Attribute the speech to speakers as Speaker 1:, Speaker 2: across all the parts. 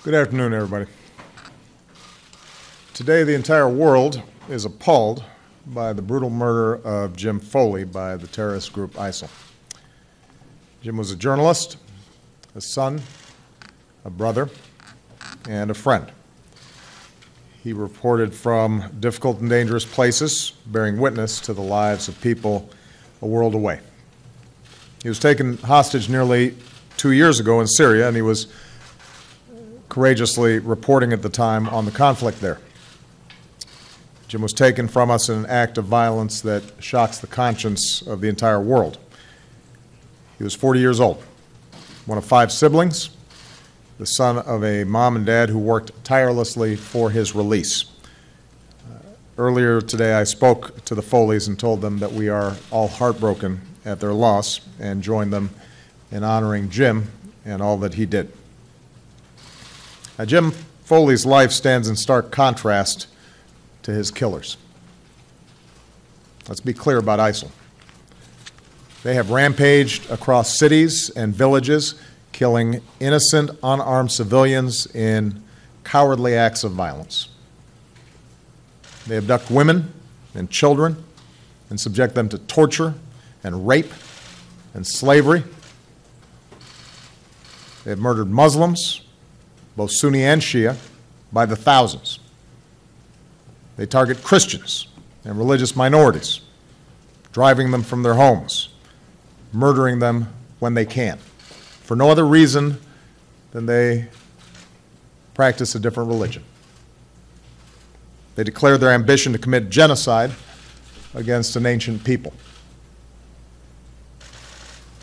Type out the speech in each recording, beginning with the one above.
Speaker 1: Good afternoon, everybody. Today, the entire world is appalled by the brutal murder of Jim Foley by the terrorist group ISIL. Jim was a journalist, a son, a brother, and a friend. He reported from difficult and dangerous places, bearing witness to the lives of people a world away. He was taken hostage nearly 2 years ago in Syria, and he was courageously reporting at the time on the conflict there. Jim was taken from us in an act of violence that shocks the conscience of the entire world. He was 40 years old, one of 5 siblings, the son of a mom and dad who worked tirelessly for his release. Earlier today, I spoke to the Foleys and told them that we are all heartbroken at their loss and joined them in honoring Jim and all that he did. Now, Jim Foley's life stands in stark contrast to his killers. Let's be clear about ISIL. They have rampaged across cities and villages, killing innocent, unarmed civilians in cowardly acts of violence. They abduct women and children and subject them to torture and rape and slavery. They have murdered Muslims, both Sunni and Shia, by the thousands. They target Christians and religious minorities, driving them from their homes, murdering them when they can, for no other reason than they practice a different religion. They declare their ambition to commit genocide against an ancient people.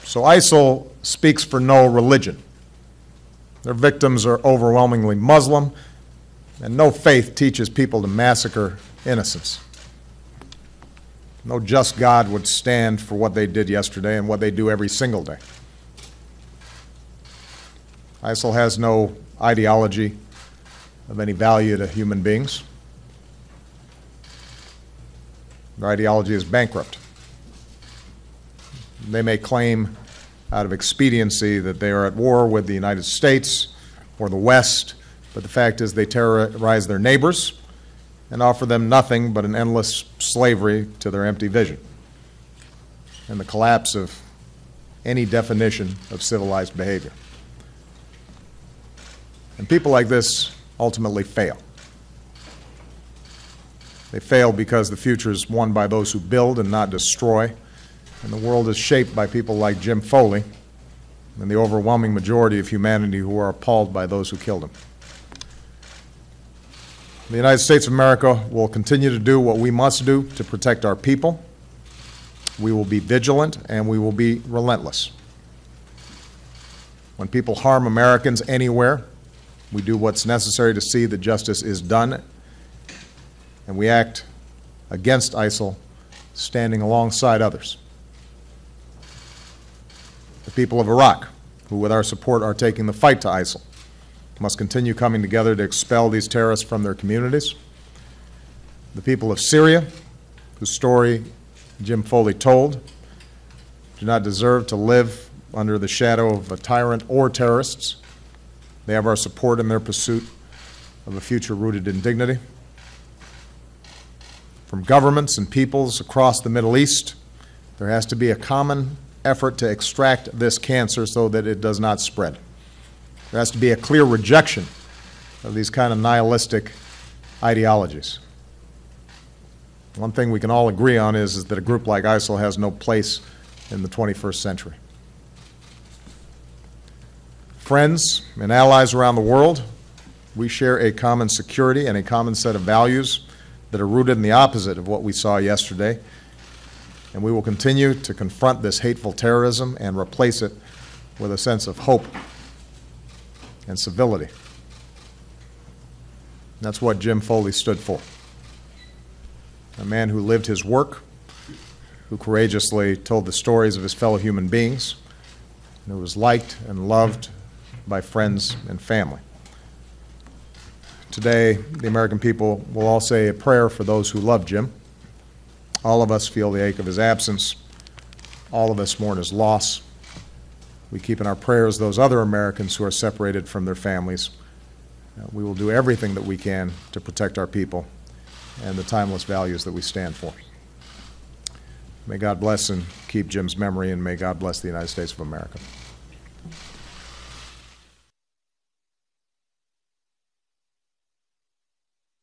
Speaker 1: So ISIL speaks for no religion. Their victims are overwhelmingly Muslim, and no faith teaches people to massacre innocents. No just God would stand for what they did yesterday and what they do every single day. ISIL has no ideology of any value to human beings. Their ideology is bankrupt. They may claim out of expediency that they are at war with the United States or the West, but the fact is they terrorize their neighbors and offer them nothing but an endless slavery to their empty vision and the collapse of any definition of civilized behavior. And people like this ultimately fail. They fail because the future is won by those who build and not destroy, and the world is shaped by people like Jim Foley and the overwhelming majority of humanity who are appalled by those who killed him. The United States of America will continue to do what we must do to protect our people. We will be vigilant and we will be relentless. When people harm Americans anywhere, we do what's necessary to see that justice is done, and we act against ISIL, standing alongside others. The people of Iraq, who with our support are taking the fight to ISIL, must continue coming together to expel these terrorists from their communities. The people of Syria, whose story Jim Foley told, do not deserve to live under the shadow of a tyrant or terrorists. They have our support in their pursuit of a future rooted in dignity. From governments and peoples across the Middle East, there has to be a common effort to extract this cancer so that it does not spread. There has to be a clear rejection of these kind of nihilistic ideologies. One thing we can all agree on is that a group like ISIL has no place in the 21st century. Friends and allies around the world, we share a common security and a common set of values that are rooted in the opposite of what we saw yesterday. And we will continue to confront this hateful terrorism and replace it with a sense of hope and civility. That's what Jim Foley stood for. A man who lived his work, who courageously told the stories of his fellow human beings, and who was liked and loved by friends and family. Today, the American people will all say a prayer for those who love Jim. All of us feel the ache of his absence. All of us mourn his loss. We keep in our prayers those other Americans who are separated from their families We will do everything that we can to protect our people and the timeless values that we stand for. May God bless and keep Jim's memory, and may God bless the United States of America.